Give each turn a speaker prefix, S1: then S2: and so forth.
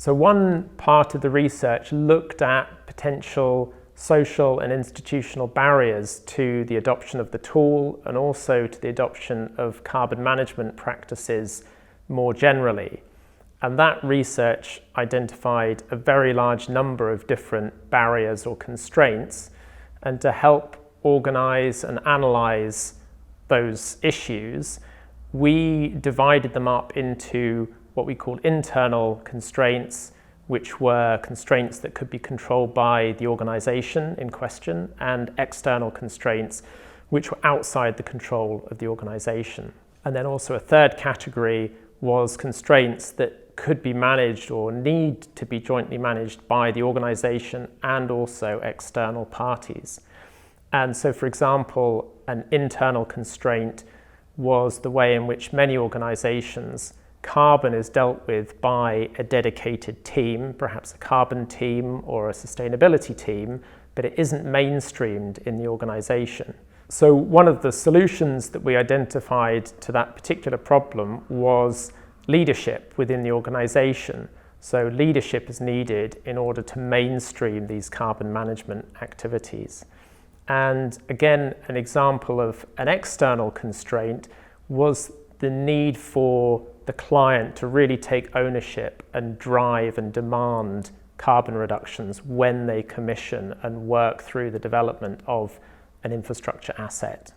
S1: So one part of the research looked at potential social and institutional barriers to the adoption of the tool and also to the adoption of carbon management practices more generally. And that research identified a very large number of different barriers or constraints. And to help organize and analyze those issues, we divided them up into what we called internal constraints, which were constraints that could be controlled by the organization in question, and external constraints, which were outside the control of the organization. And then also a third category was constraints that could be managed or need to be jointly managed by the organization and also external parties. And so, for example, an internal constraint was the way in which many organizations carbon is dealt with by a dedicated team, perhaps a carbon team or a sustainability team, but it isn't mainstreamed in the organization. So one of the solutions that we identified to that particular problem was leadership within the organization. So leadership is needed in order to mainstream these carbon management activities. And again, an example of an external constraint was the need for the client to really take ownership and drive and demand carbon reductions when they commission and work through the development of an infrastructure asset.